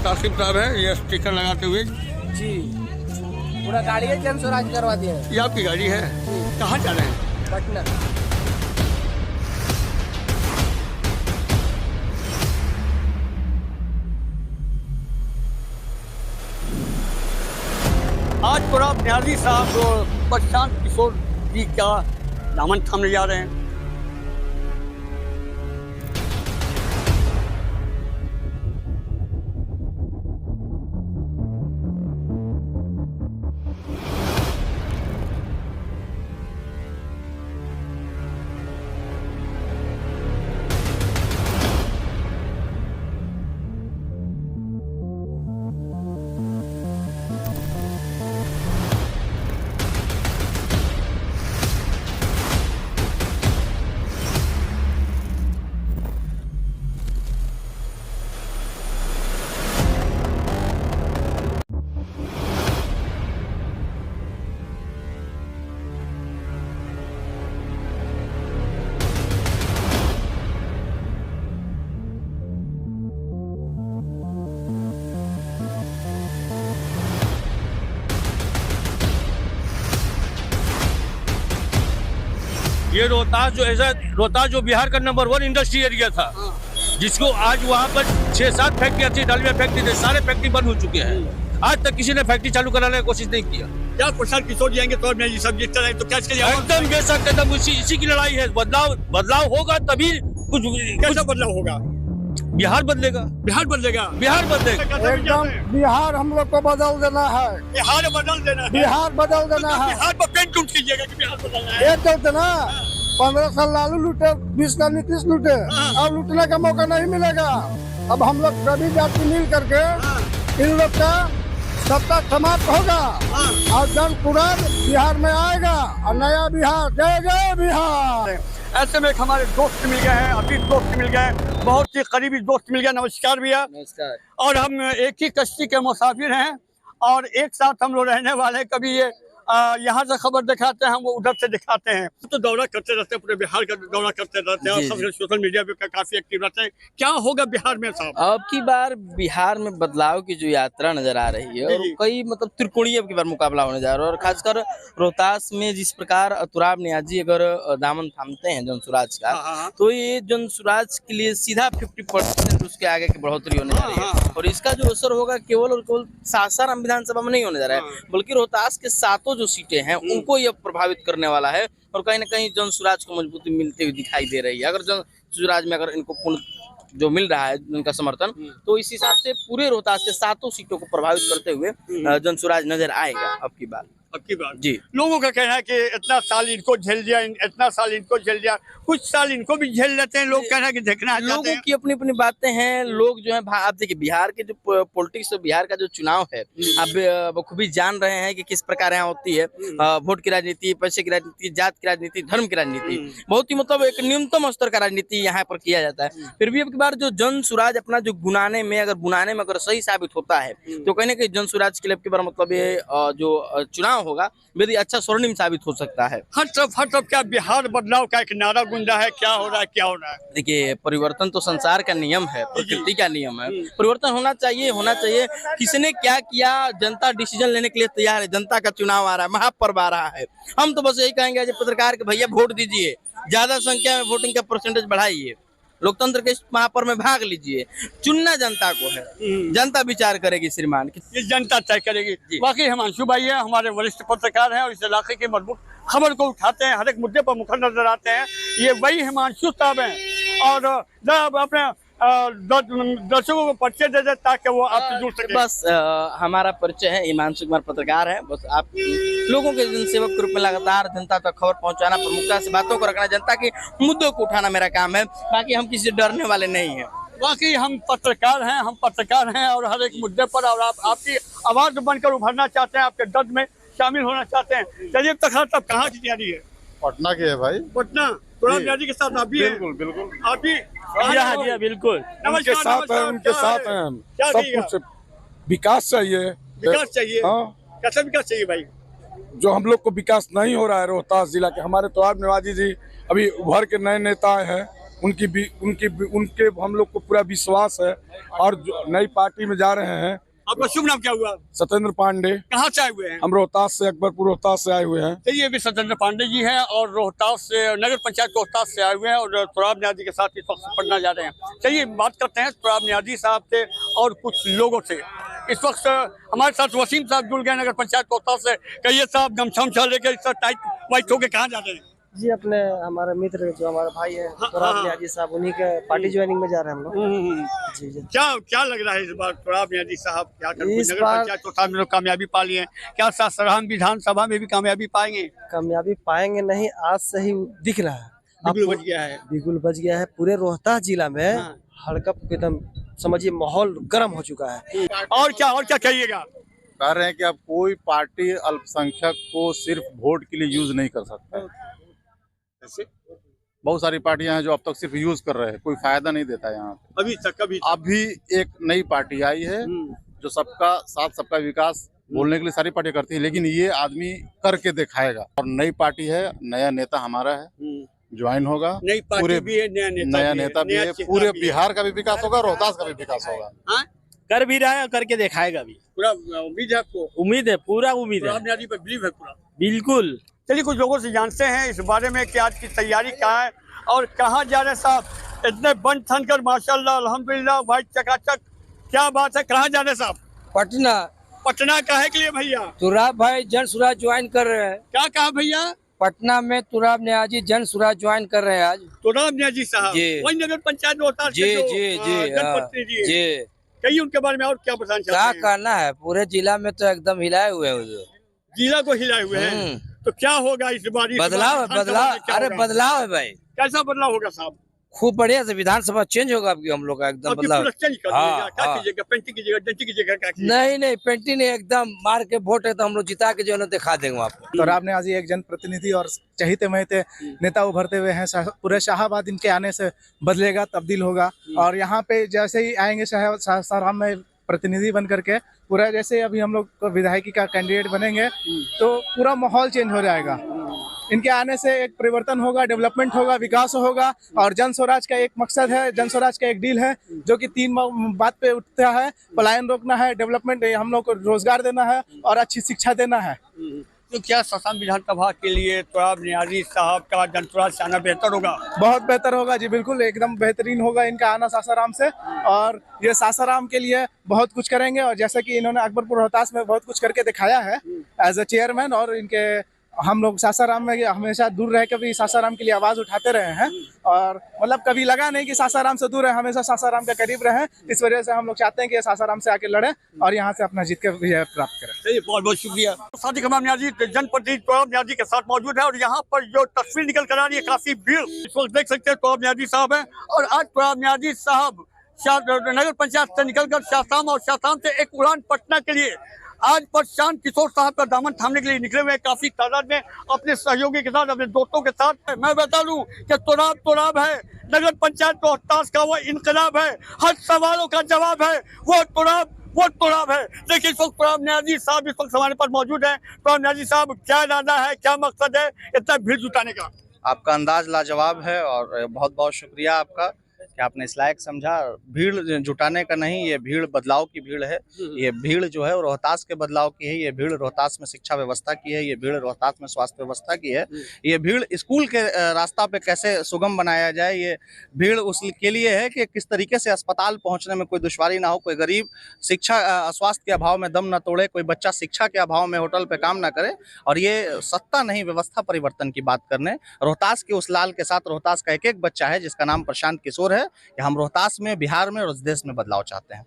कासिम साहब है, ये स्टिकर लगाते हुए। जी, पूरा गाड़ी है जन स्वराज करवा दिया है। ये आपकी गाड़ी है? कहाँ जा रहे हैं? पटना। आज प्रणब न्याजी साहब प्रशांत किशोर जी का दामन थामने जा रहे हैं। ये रोहतास जो बिहार का नंबर 1 इंडस्ट्री एरिया था, जिसको आज वहाँ पर 6-7 फैक्ट्री थी, डालमिया फैक्ट्री थे, सारे फैक्ट्री बंद हो चुके हैं। आज तक किसी ने फैक्ट्री चालू कराने की कोशिश नहीं किया। क्या प्रशांत किशोर जाएंगे तो मैं ये सब जिस तरह तो क्या एकदम बेशक एकदम इसी की लड़ाई है। बदलाव होगा तभी कुछ। कैसा बदलाव होगा? बिहार बदलेगा। बिहार बदलेगा। बिहार बदलेगा एकदम। बिहार हम लोग को बदल देना है। बिहार बदल देना है। बिहार बदल देना है। बिहार पर पेंट उठ कीजिएगा कि बिहार बदलना है। ये चलते ना 15 साल लालू लूटे, 20 का नीतीश लूटे, अब लूटने का मौका नहीं मिलेगा। अब हम लोग सभी जाति मिल करके इन लोग का सत्ता समाप्त होगा और जन पूरा बिहार में आएगा और नया बिहार। जय जय बिहार। ऐसे में हमारे दोस्त मिल गए हैं, अतीत दोस्त मिल गए, बहुत ही करीबी दोस्त मिल गए। नमस्कार भैया। नमस्कार। और हम एक ही कश्ती के मुसाफिर हैं और एक साथ हम लोग रहने वाले हैं। कभी ये यहाँ से खबर दिखाते हैं, हम वो उधर से दिखाते हैं। तो दौरा करते रहते हैं, पूरे बिहार का दौरा करते रहते हैं और सबसे सोशल मीडिया पे काफी एक्टिव रहते हैं। क्या होगा बिहार में साहब? अब की बार बिहार में बदलाव की जो यात्रा नजर आ रही है और कई मतलब त्रिकोणीय अब की बार मुकाबला होने जा रहा है। और खासकर रोहतास में जिस प्रकार अतुराब नियाजी अगर दामन थामते हैं जनसुराज का, तो ये जनसुराज के लिए सीधा 50% उसके आगे की बढ़ोतरी होने जा रही है। और इसका जो असर होगा केवल और केवल सासाराम विधानसभा में नहीं होने जा रहा है, बल्कि रोहतास के 7 जो सीटें हैं उनको यह प्रभावित करने वाला है। और कहीं ना कहीं जनसुराज को मजबूती मिलते हुए दिखाई दे रही है। अगर जनसुराज में अगर इनको पूर्ण जो मिल रहा है उनका समर्थन, तो इस हिसाब से पूरे रोहतास के 7 सीटों को प्रभावित करते हुए जनसुराज नजर आएगा अब की बार। जी, लोगों का कहना है कि इतना साल इनको झेल दिया, इतना साल इनको झेल दिया, कुछ साल इनको भी झेल लेते हैं। लोग कहना है कि देखना, लोगों की अपनी अपनी बातें हैं। लोग जो है आप देखिए बिहार के जो पॉलिटिक्स और बिहार का जो चुनाव है, अब खूबी जान रहे हैं कि किस प्रकार यहाँ होती है वोट की राजनीति, पैसे की राजनीति, जात की राजनीति, धर्म की राजनीति। बहुत ही मतलब एक न्यूनतम स्तर का राजनीति यहाँ पर किया जाता है। फिर भी अब की बार जो जनसुराज अपना जो बुनाने में अगर सही साबित होता है, तो कहीं ना कहीं जनसुराज के लिए अब की बार मतलब ये जो चुनाव होगा यदि अच्छा स्वर्णिम साबित हो सकता है। हर तरफ क्या बिहार बदलाव का एक नारा गूंजा है? क्या हो रहा है, क्या हो रहा है? देखिए, परिवर्तन तो संसार का नियम है, प्रकृति का नियम है। परिवर्तन होना चाहिए। किसने क्या किया, जनता डिसीजन लेने के लिए तैयार है। जनता का चुनाव आ रहा है, महापर्व आ रहा है। हम तो बस यही कहेंगे आज पत्रकार के भैया वोट दीजिए, ज्यादा संख्या में वोटिंग का परसेंटेज बढ़ाइए, लोकतंत्र के इस महापर्व में भाग लीजिए। चुनना जनता को है, जनता विचार करेगी श्रीमान, ये जनता तय करेगी। बाकी हिमांशु भाई है, हमारे वरिष्ठ पत्रकार हैं और इस इलाके की मजबूत खबर को उठाते हैं, हर एक मुद्दे पर मुखर नजर आते हैं। ये वही हिमांशु साहब हैं और अपने दर्शकों को परिचय दे दे ताकि वो आपसे जुड़ सके। बस हमारा परिचय है, हिमांशु कुमार पत्रकार है। बस आप लोगों के जनसेवक के रूप में लगातार जनता तक खबर पहुंचाना, प्रमुखता से बातों को रखना, जनता के मुद्दों को उठाना मेरा काम है। बाकी हम किसी से डरने वाले नहीं हैं। बाकी हम पत्रकार हैं और हर एक मुद्दे पर और आपकी आवाज बनकर उभरना चाहते हैं, आपके दर्द में शामिल होना चाहते हैं। चलिए तब कहाँ की तैयारी है? पटना के है भाई। पटना के साथ आप भी? बिल्कुल आप भी? हाँ बिल्कुल उनके साथ हैं हम। सब कुछ विकास चाहिए। हाँ, कैसा विकास चाहिए भाई? जो हम लोग को विकास नहीं हो रहा है रोहतास जिला के, हमारे अतुराब नियाजी जी अभी उभर के नए नेता हैं, उनके हम लोग को पूरा विश्वास है। और जो नई पार्टी में जा रहे हैं। आपका शुभ नाम क्या हुआ? सत्येंद्र पांडे। कहाँ से आए हुए हैं? हम रोहतास से, अकबरपुर रोहतास से आए हुए हैं। चलिए, अभी सत्येंद्र पांडे जी हैं और रोहतास से, नगर पंचायत रोहतास से आए हुए हैं और तुराब नियाजी के साथ इस वक्त पढ़ना जा रहे हैं। चलिए बात करते हैं तुराब नियाजी साहब से और कुछ लोगों से। इस वक्त हमारे साथ वसीम साहब जुड़ गए नगर पंचायत रोहतास से। कहिए साहब, गमछा लेकर इस टाइट वाइट होके कहाँ जा रहे हैं? जी, अपने हमारे मित्र जो हमारे भाई है तुराब नियाजी साहब, उन्हीं के पार्टी ज्वाइनिंग में जा रहे हैं हम लोग। जी जी। क्या लग रहा है इस बार तुराब नियाजी साहब क्या इस नगर बार पंचायत रोहतास में लोग कामयाबी पा लिए हैं? क्या सासाराम विधानसभा में भी कामयाबी पाएंगे? कामयाबी पाएंगे नहीं, आज से ही दिख रहा है। बिल्कुल बच गया है। बिल्कुल बच गया है। पूरे रोहतास जिला में हड़कंप एकदम समझिए माहौल गर्म हो चुका है। और क्या कहिएगा? कह रहे हैं कि अब कोई पार्टी अल्पसंख्यक को सिर्फ वोट के लिए यूज नहीं कर सकता। बहुत सारी पार्टियां हैं जो अब तक सिर्फ यूज कर रहे हैं, कोई फायदा नहीं देता यहाँ पे। अभी एक नई पार्टी आई है जो सबका साथ सबका विकास बोलने के लिए सारी पार्टियां करती है, लेकिन ये आदमी करके दिखाएगा। और नई पार्टी है, नया नेता हमारा है, ज्वाइन होगा। पूरे नया नेता भी है, पूरे बिहार का भी विकास होगा, रोहतास का भी विकास होगा। कर भी रहा है और करके दिखाएगा भी। पूरा उम्मीद है आपको? उम्मीद है, पूरा उम्मीद है, पर बिलीव है पूरा। बिल्कुल। चलिए कुछ लोगों से जानते हैं इस बारे में कि आज की तैयारी क्या है और कहाँ जा रहे हैं साहब। इतने बन ठन कर माशाल्लाह अल्हम्दुलिल्लाह, वाइट चकाचक, क्या बात है। कहाँ जा रहे हैं साहब? पटना। पटना काहे के लिए भैया? तुराब भाई जन सुराज ज्वाइन कर रहे हैं। क्या कहा भैया? पटना में तुराब नियाजी जन सुराज ज्वाइन कर रहे हैं आज। तुराब नियाजी साहब जी। वही नगर पंचायत रोहतास जी के जो, जी जी जनप्रतिनिधि हैं। जी। कहिए उनके बारे में और क्या बताना क्या चाहते हैं? करना है, पूरे जिला में तो एकदम हिलाए हुए हैं उधर। जिला को हिलाए हुए हैं। तो क्या होगा इस बार? बदलाव है, बदलाव, अरे बदलाव है भाई। कैसा बदलाव होगा साहब? खूब बढ़िया से विधानसभा चेंज होगा आपकी, हम लोग का एकदम बदलाव। क्या कीजिएगा? पेंटिंग कीजिएगा, डेंटिंग कीजिएगा, क्या कीजिएगा? नहीं पेंटिंग नहीं, एकदम मार के वोट है तो हम लोग जिता के जो है दिखा देंगे आपको। तुराब नियाजी एक जनप्रतिनिधि और चहीते महते नेता उभरते हुए हैं। पूरे शाहाबाद इनके आने से बदलेगा, तब्दील होगा। और यहाँ पे जैसे ही आएंगे सासाराम में प्रतिनिधि बन करके, पूरा जैसे अभी हम लोग को विधायकी का कैंडिडेट बनेंगे तो पूरा माहौल चेंज हो जाएगा। इनके आने से एक परिवर्तन होगा, डेवलपमेंट होगा, विकास होगा। और जन स्वराज का एक मकसद है, जन स्वराज का एक डील है जो कि 3 बात पे उठता है: पलायन रोकना है, डेवलपमेंट, हम लोग को रोजगार देना है और अच्छी शिक्षा देना है। तो क्या सासाराम विधानसभा के लिए तुराब नियाजी साहब का जन स्वराज से आना बेहतर होगा? बहुत बेहतर होगा जी, बिल्कुल एकदम बेहतरीन होगा इनका आना सासाराम से। और ये सासाराम के लिए बहुत कुछ करेंगे। और जैसा कि इन्होंने अकबरपुर रोहतास में बहुत कुछ करके दिखाया है एज ए चेयरमैन, और इनके हम लोग सासाराम में हमेशा दूर रह के भी सासाराम के लिए आवाज उठाते रहे हैं। और मतलब कभी लगा नहीं कि सासाराम से दूर है, हमेशा सासाराम के करीब रहे। इस वजह से हम लोग चाहते हैं कि सासाराम से आके लड़े और यहाँ से अपना जीत के विजय प्राप्त करें। बहुत बहुत शुक्रिया। साथी कमाम नियाजी जनप्रतिनिधि तुराब नियाजी के साथ मौजूद है और यहाँ पर जो तस्वीर निकल कर आ रही है, काफी भीड़ इस वक्त देख सकते हैं। तुराब नियाजी साहब है और आज तुराब नियाजी साहब नगर पंचायत से निकलकर शासाराम और शासाराम से एक उड़ान पटना के लिए आज प्रशांत किशोर साहब का दामन थामने के लिए निकले हुए हैं, काफी तादाद में, अपने सहयोगी के साथ, अपने दोस्तों के साथ। मैं बता दूं कि तुराब है, नगर पंचायत रोहतास का वो इनकलाब है, हर सवालों का जवाब है, वो तुराब है। देखिए इस वक्त तुराब नियाजी साहब इस वक्त हमारे पास मौजूद है। तुराब नियाजी साहब, क्या इरादा है, क्या मकसद है इतना भीड़ जुटाने का? आपका अंदाज लाजवाब है और बहुत बहुत शुक्रिया आपका कि आपने इस लायक समझा। भीड़ जुटाने का नहीं, ये भीड़ बदलाव की भीड़ है। ये भीड़ जो है वो रोहतास के बदलाव की है। ये भीड़ रोहतास में शिक्षा व्यवस्था की है। ये भीड़ रोहतास में स्वास्थ्य व्यवस्था की है। ये भीड़ स्कूल के रास्ता पे कैसे सुगम बनाया जाए, ये भीड़ उसके लिए है कि किस तरीके से अस्पताल पहुंचने में कोई दुश्वारी ना हो, कोई गरीब शिक्षा स्वास्थ्य के अभाव में दम न तोड़े, कोई बच्चा शिक्षा के अभाव में होटल पे काम ना करे। और ये सत्ता नहीं, व्यवस्था परिवर्तन की बात करने रोहतास के उस लाल के साथ रोहतास का एक बच्चा है जिसका नाम प्रशांत किशोर है कि हम रोहतास में, बिहार में और उस देश में बदलाव चाहते हैं।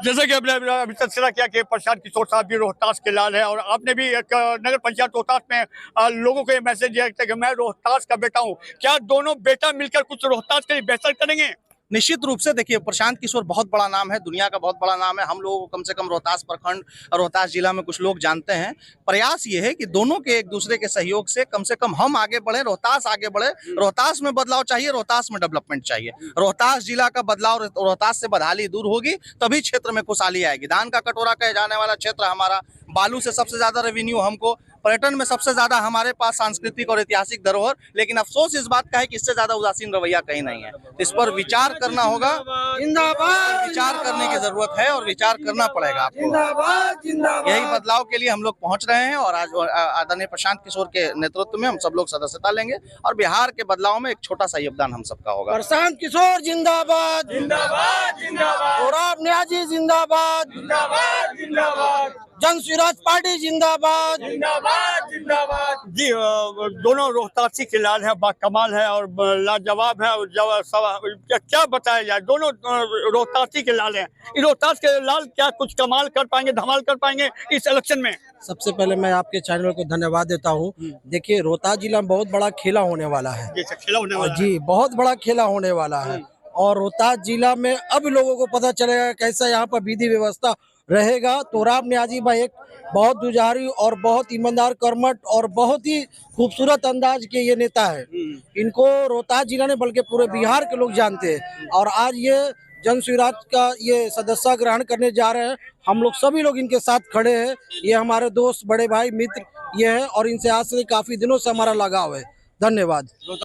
जैसे कि अभी तस्करा किया कि प्रशांत किशोर साहब भी रोहतास के लाल है और आपने भी एक नगर पंचायत रोहतास में लोगों को ये मैसेज दिया कि मैं रोहतास का बेटा हूँ। क्या दोनों बेटा मिलकर कुछ रोहतास के लिए बेहतर करेंगे? निश्चित रूप से देखिए, प्रशांत किशोर बहुत बड़ा नाम है, दुनिया का बहुत बड़ा नाम है। हम लोगों को कम से कम रोहतास प्रखंड और रोहतास जिला में कुछ लोग जानते हैं। प्रयास ये है कि दोनों के एक दूसरे के सहयोग से कम हम आगे बढ़े, रोहतास आगे बढ़े। रोहतास में बदलाव चाहिए, रोहतास में डेवलपमेंट चाहिए। रोहतास जिला का बदलाव, रोहतास से बदहाली दूर होगी तभी क्षेत्र में खुशहाली आएगी। धान का कटोरा कहे जाने वाला क्षेत्र हमारा, बालू से सबसे ज्यादा रेवेन्यू हमको पर्यटन में सबसे ज्यादा हमारे पास सांस्कृतिक और ऐतिहासिक धरोहर, लेकिन अफसोस इस बात का है कि इससे ज्यादा उदासीन रवैया कहीं नहीं है। इस पर विचार करना होगा, विचार करने की जरूरत है और विचार करना पड़ेगा आपको। यही बदलाव के लिए हम लोग पहुंच रहे हैं और आज आदरणीय प्रशांत किशोर के नेतृत्व में हम सब लोग सदस्यता लेंगे और बिहार के बदलाव में एक छोटा सा योगदान हम सबका होगा। प्रशांत किशोर जिंदाबाद, जिंदाबाद, जिंदाबाद, सौरभ न्याजी जिंदाबाद, जिंदाबाद, जिंदाबाद, जन स्वराज पार्टी जिंदाबाद, जिंदाबाद, जिंदाबाद। जी दोनों रोहतासी के लाल है, बाकमाल है और लाजवाब है। क्या बताया जाए, दोनों रोहतासी के लाल हैं। रोहतास के लाल क्या कुछ कमाल कर पाएंगे, धमाल कर पाएंगे इस इलेक्शन में? सबसे पहले मैं आपके चैनल को धन्यवाद देता हूँ। देखिए रोहतास जिला में बहुत बड़ा खेला होने वाला है, खेला होने वाला जी बहुत बड़ा खेला होने वाला है। और रोहतास जिला में अब लोगों को पता चलेगा कैसा यहाँ पर विधि व्यवस्था रहेगा। तोराब न्याजी भाई एक बहुत जुझारू और बहुत ईमानदार, कर्मठ और बहुत ही खूबसूरत अंदाज के ये नेता है। इनको रोहतास जिला ने बल्कि पूरे बिहार के लोग जानते हैं। और आज ये जन स्वराज का ये सदस्य ग्रहण करने जा रहे हैं। हम लोग सभी लोग इनके साथ खड़े हैं। ये हमारे दोस्त, बड़े भाई, मित्र ये है और इनसे आज से काफी दिनों से हमारा लगाव है। धन्यवाद।